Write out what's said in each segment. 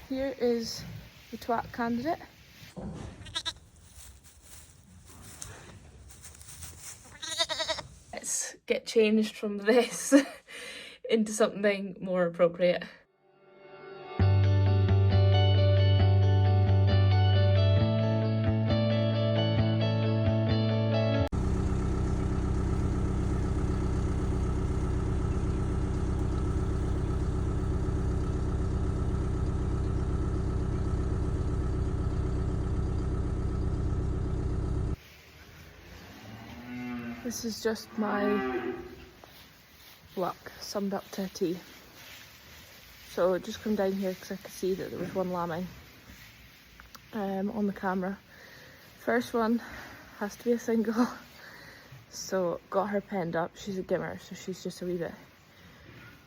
here is the twat candidate. Let's get changed from this into something more appropriate. This is just my luck summed up to a T. So just come down here because I could see that there was one lambing on the camera. First one has to be a single, so got her penned up. She's a gimmer, so she's just a wee bit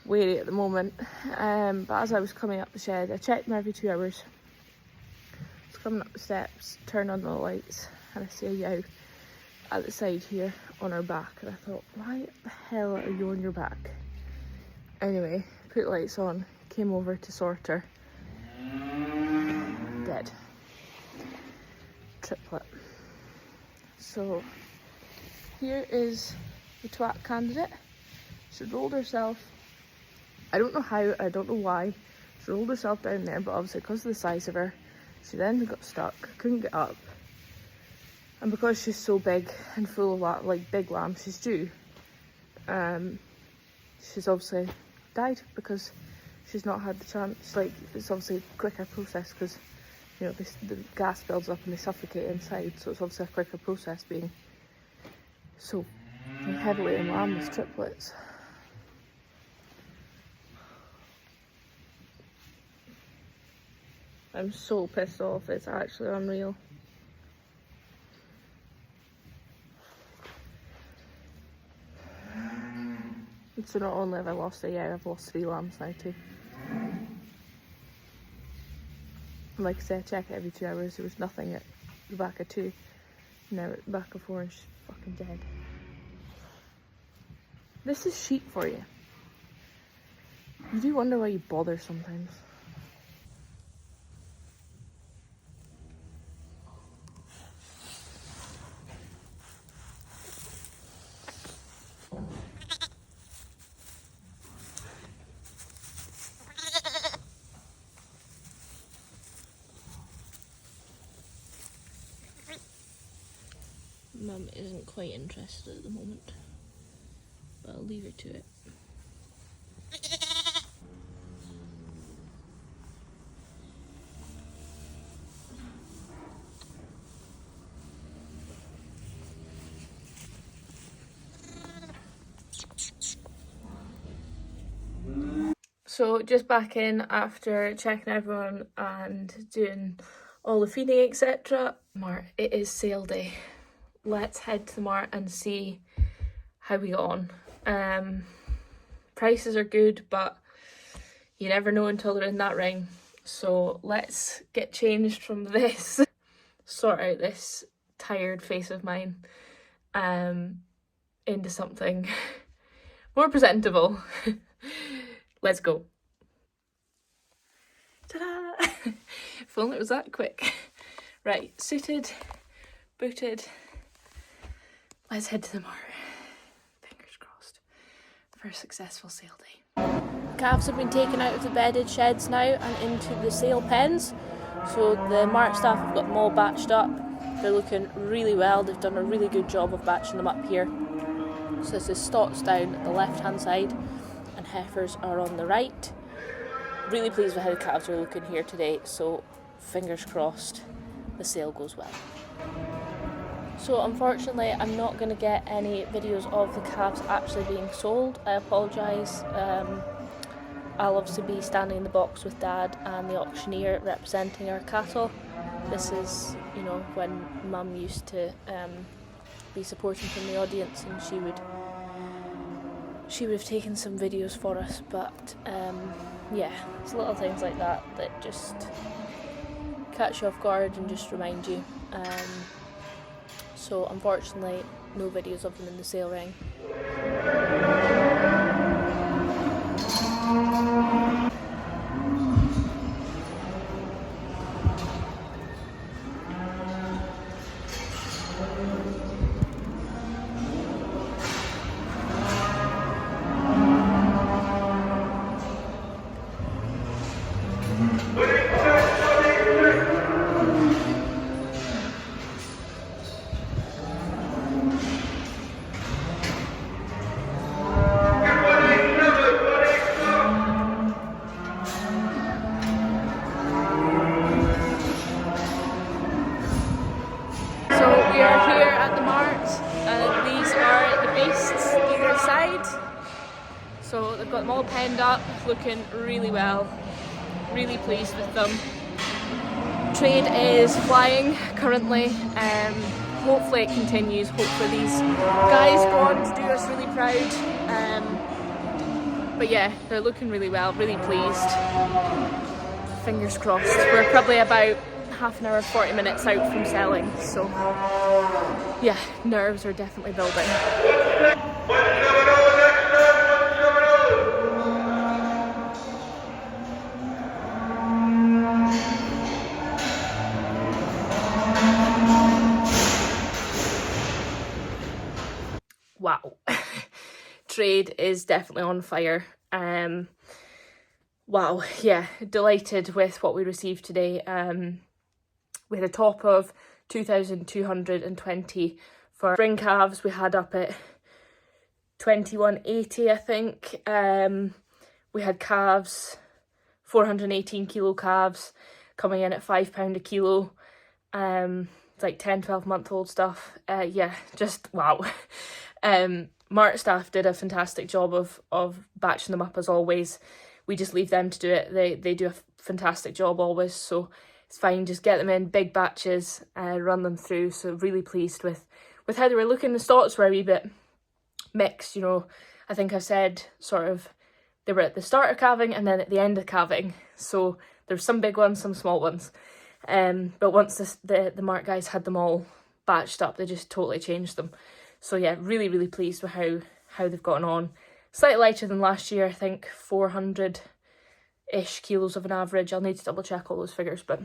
wary at the moment. But as I was coming up the shed, I checked them every 2 hours. I was coming up the steps, turned on the lights, and I see a yow at the side here on her back, and I thought, why the hell are you on your back? Anyway, put lights on, came over to sort her. Dead. Triplet. So here is the twat candidate. She rolled herself, I don't know how, I don't know why, she rolled herself down there, but obviously because of the size of her, she then got stuck, couldn't get up. And because she's so big and full of like big lamb, she's due. She's obviously died because she's not had the chance. Like, it's obviously a quicker process because, you know, the gas builds up and they suffocate inside. So it's obviously a quicker process being so heavily in lamb with triplets. I'm so pissed off, it's actually unreal. So not only have I lost a year, I've lost 3 lambs now too. And like I said, I check it every 2 hours. There was nothing at the back of 2. Now at the back of 4 and she's fucking dead. This is sheep for you. You do wonder why you bother sometimes. Mum isn't quite interested at the moment, but I'll leave her to it. So just back in after checking everyone and doing all the feeding, etc. Mart, it is sale day. Let's head to the mart and see how we got on. Prices are good, but you never know until they're in that ring. So let's get changed from this, sort out this tired face of mine, into something more presentable. Let's go. Ta-da! If only it was that quick. Right, suited, booted. Let's head to the mart. Fingers crossed for a successful sale day. Calves have been taken out of the bedded sheds now and into the sale pens. So the mart staff have got them all batched up. They're looking really well. They've done a really good job of batching them up here. So this is stocks down at the left hand side and heifers are on the right. Really pleased with how the calves are looking here today, so fingers crossed the sale goes well. So unfortunately I'm not going to get any videos of the calves actually being sold. I apologise. I'll obviously be standing in the box with Dad and the auctioneer representing our cattle. This is, you know, when Mum used to be supporting from the audience, and she would have taken some videos for us, but yeah, it's little things like that that just catch you off guard and just remind you. So unfortunately, no videos of them in the sale ring. So they've got them all penned up, looking really well. Really pleased with them. Trade is flying currently. Hopefully it continues. Hopefully these guys go on to do us really proud. But yeah, they're looking really well, really pleased. Fingers crossed. We're probably about half an hour, 40 minutes out from selling, so yeah, nerves are definitely building. Wow. Trade is definitely on fire. Wow, yeah, delighted with what we received today. We had a top of 2,220 for spring calves. We had up at 2180, I think. We had calves, 418 kilo calves, coming in at £5 a kilo. It's like 10, 12-month-old stuff. Yeah, just wow. Mart staff did a fantastic job of batching them up as always. We just leave them to do it. They do a fantastic job always, so it's fine. Just get them in big batches, run them through. So really pleased with how they were looking. The stocks were a wee bit mixed, you know. I think I said sort of they were at the start of calving and then at the end of calving. So there's some big ones, some small ones. But once the Mart guys had them all batched up, they just totally changed them. So yeah, really, really pleased with how they've gotten on. Slightly lighter than last year, I think 400-ish kilos of an average. I'll need to double check all those figures, but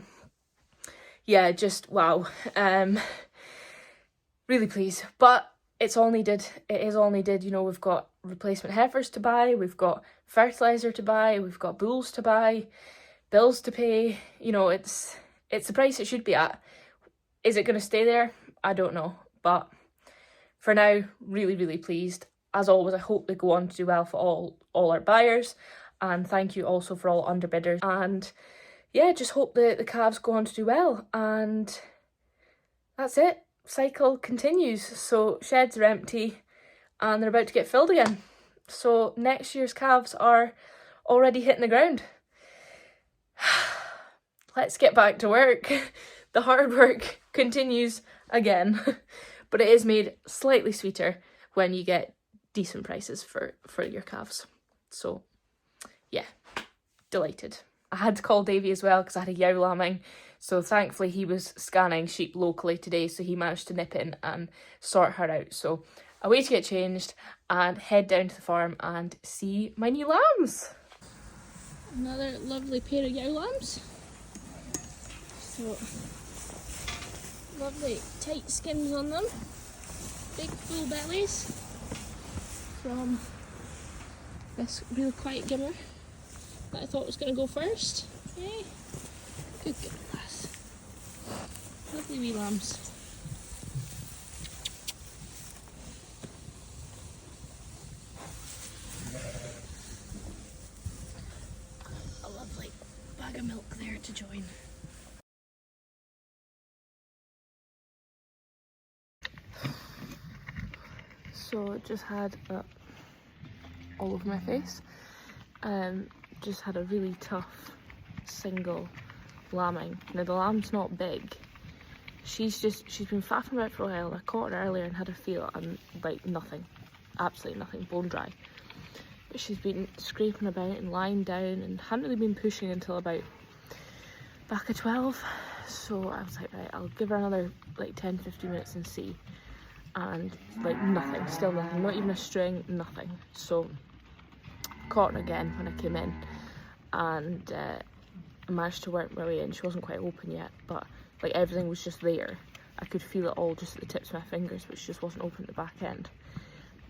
yeah, just wow. Really pleased. But it's all needed. It is all needed. You know, we've got replacement heifers to buy, we've got fertiliser to buy, we've got bulls to buy, bills to pay. You know, it's the price it should be at. Is it going to stay there? I don't know. But for now, really, really pleased. As always, I hope they go on to do well for all our buyers. And thank you also for all underbidders. And yeah, just hope the calves go on to do well. And that's it. Cycle continues. So sheds are empty and they're about to get filled again. So next year's calves are already hitting the ground. Let's get back to work. The hard work continues again. But it is made slightly sweeter when you get decent prices for your calves. So yeah, delighted. I had to call Davey as well because I had a yow lambing. So thankfully he was scanning sheep locally today, so he managed to nip in and sort her out. So away to get changed and head down to the farm and see my new lambs. Another lovely pair of yow lambs. So lovely tight skins on them, big full bellies from this real quiet gimmer that I thought was going to go first. Yay! Good lass. Lovely wee lambs. A lovely bag of milk there to join. So just had all over my face. Just had a really tough single lambing. Now the lamb's not big. She's been faffing about for a while. I caught her earlier and had her feel and like nothing, absolutely nothing, bone dry. But she's been scraping about and lying down and hadn't really been pushing until about back at 12. So I was like, right, I'll give her another like 10-15 minutes and see. And like nothing, still nothing, not even a string, nothing. So caught her again when I came in and I managed to work my way in. She wasn't quite open yet, but like everything was just there. I could feel it all just at the tips of my fingers, but she just wasn't open at the back end.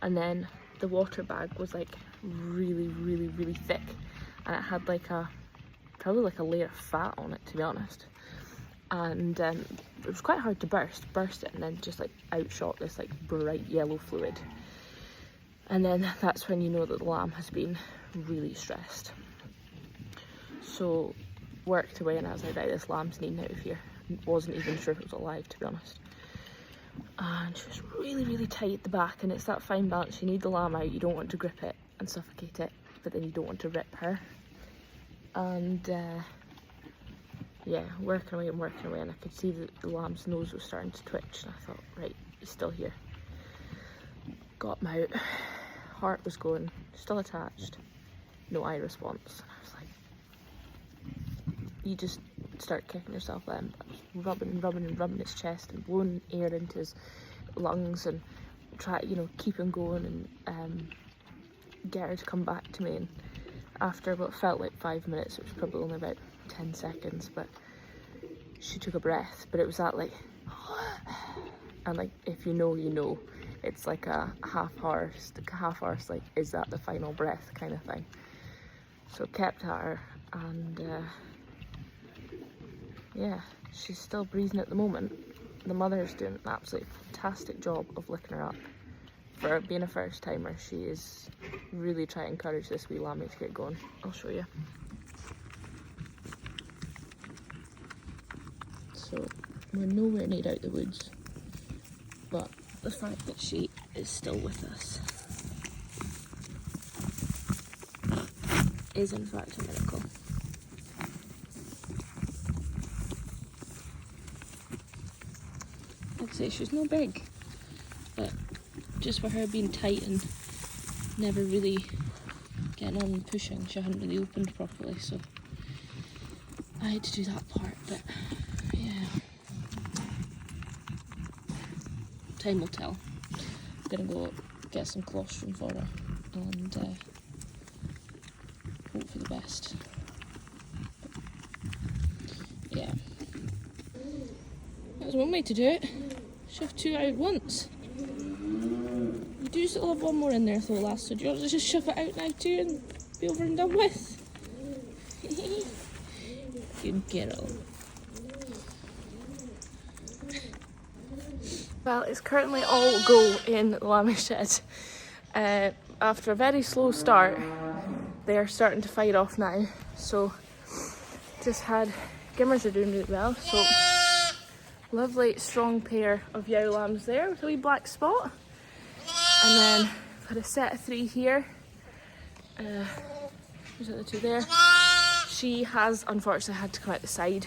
And then the water bag was like really, really, really thick, and it had like probably like a layer of fat on it, to be honest. And it was quite hard to burst it, and then just like outshot this like bright yellow fluid. And then that's when you know that the lamb has been really stressed. So worked away and I was like, right, this lamb's needing out of here. Wasn't even sure if it was alive, to be honest. And she was really, really tight at the back, and it's that fine balance. You need the lamb out, you don't want to grip it and suffocate it. but then you don't want to rip her. And yeah, working away, and I could see that the lamb's nose was starting to twitch, and I thought, right, he's still here. Got him out, heart was going, still attached, no eye response. And I was like, you just start kicking yourself then. I was rubbing his chest and blowing air into his lungs and try, you know, keep him going and get her to come back to me. And after what felt like 5 minutes, it was probably only about 10 seconds, but she took a breath, but it was that like, and like, if you know, you know, it's like a half-hour's, like, is that the final breath kind of thing. So kept at her, and yeah, she's still breathing at the moment. The mother's doing an absolutely fantastic job of licking her up. For being a first timer, she is really trying to encourage this wee lammy to get going. I'll show you. So we're nowhere near out the woods, but the fact that she is still with us is in fact a miracle. Like I say, she's no big, but just for her being tight and never really getting on and pushing, she hadn't really opened properly, so I had to do that part, but yeah. Time will tell. I'm gonna go get some colostrum for her and hope for the best. But, yeah. That was one way to do it. Shove 2 out at once. You do still have one more in there though, last, so do you want to just shove it out now too and be over and done with? Good girl. Well, it's currently all go in the lammy shed. After a very slow start, they are starting to fight off now. So, just had, Gimmers are doing really well. So, lovely strong pair of yow lambs there with a wee black spot. And then I've had a set of 3 here. There's the other 2 there. She has unfortunately had to come out the side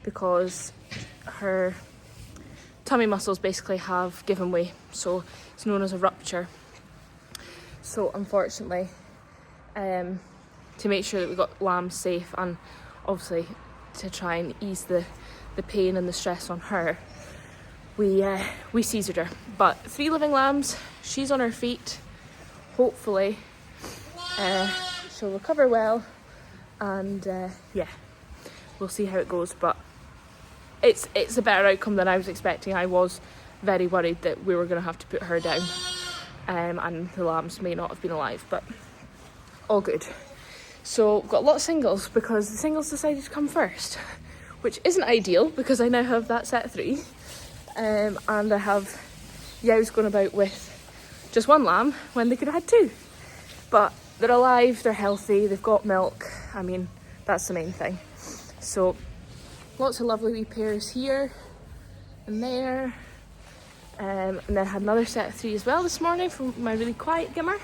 because her tummy muscles basically have given way, so it's known as a rupture. So unfortunately, to make sure that we got lambs safe and obviously to try and ease the pain and the stress on her, we seizured her. But 3 living lambs, she's on her feet. Hopefully she'll recover well, and yeah, we'll see how it goes. But it's a better outcome than I was expecting. I was very worried that we were going to have to put her down, and the lambs may not have been alive, but all good. So we've got a lot of singles because the singles decided to come first, which isn't ideal because I now have that set of 3, and I have yows going about with just 1 lamb when they could have had 2. But they're alive, they're healthy, they've got milk. I mean, that's the main thing. So lots of lovely wee pairs here and there. And then I had another set of 3 as well this morning from my really quiet Gimmer.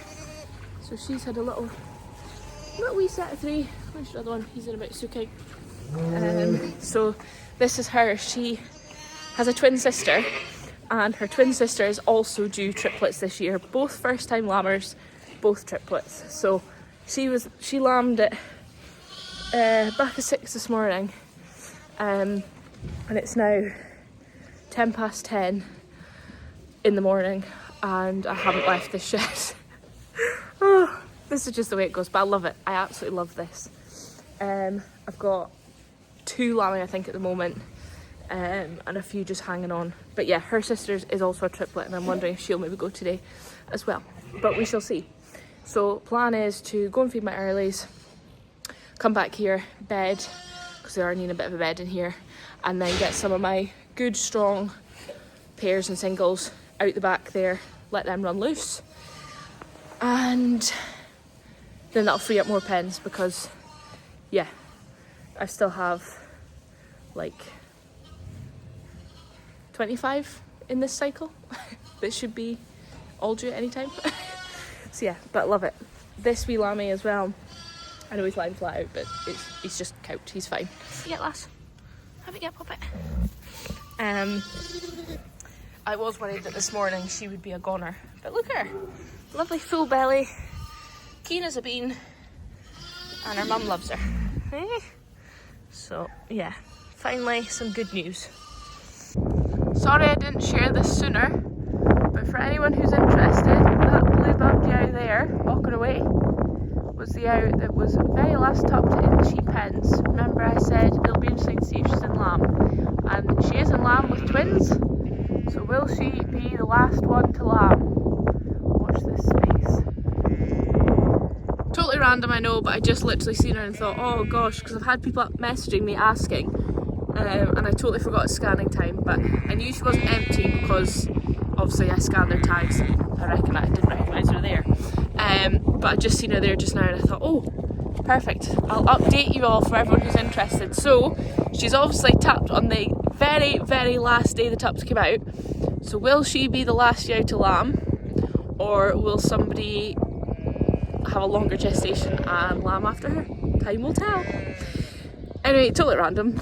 So she's had a little wee set of 3. Where's the other one? He's in about suking. So this is her. She has a twin sister, and her twin sister is also due triplets this year. Both first time lambers, both triplets. So she lambed at back at 6 this morning. And it's now 10 past 10 in the morning and I haven't left this shed. Oh, this is just the way it goes, but I love it. I absolutely love this. I've got 2 lambing I think at the moment, and a few just hanging on. But yeah, her sister's is also a triplet and I'm wondering if she'll maybe go today as well. But we shall see. So plan is to go and feed my earlies, come back here, bed, because they are needing a bit of a bed in here, and then get some of my good strong pairs and singles out the back there, let them run loose, and then that'll free up more pens because yeah, I still have like 25 in this cycle that should be all due at any time. So yeah, but love it. this wee lammy as well. I know he's lying flat out, but he's just cowed. He's fine. Have a get, lass. Have a get, puppet. I was worried that this morning she would be a goner, but look at her. Lovely full belly, keen as a bean, and her mum loves her. Eh? So yeah, finally some good news. Sorry I didn't share this sooner, but for anyone who's interested, that blue-bubbed yow there, walking away, was the yow that was very last tucked in the sheep pens. Remember I said it'll be interesting to see if she's in lamb, and she is in lamb with twins. So will she be the last one to lamb? Watch this space. Totally random, I know, but I just literally seen her and thought, oh gosh, because I've had people messaging me asking, and I totally forgot it's scanning time, but I knew she wasn't empty because obviously I scanned their tags and I didn't recognise her there. But I just seen her there just now and I thought, oh, perfect. I'll update you all for everyone who's interested. So she's obviously tupped on the very, very last day the tups came out. So will she be the last yow to lamb, or will somebody have a longer gestation and lamb after her? Time will tell. Anyway, totally random.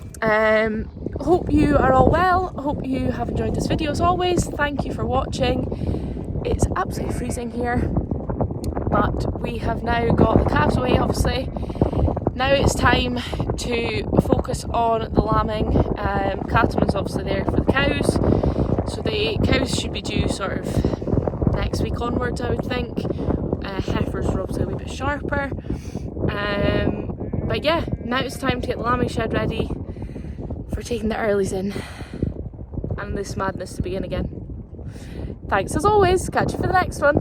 Hope you are all well. Hope you have enjoyed this video as always. Thank you for watching. It's absolutely freezing here, but we have now got the calves away, obviously. Now it's time to focus on the lambing. Cattleman's obviously there for the cows, so the cows should be due sort of next week onwards, I would think. Heifers are obviously a wee bit sharper. But yeah, now it's time to get the lambing shed ready for taking the earlies in and this madness to begin again. Thanks as always, catch you for the next one.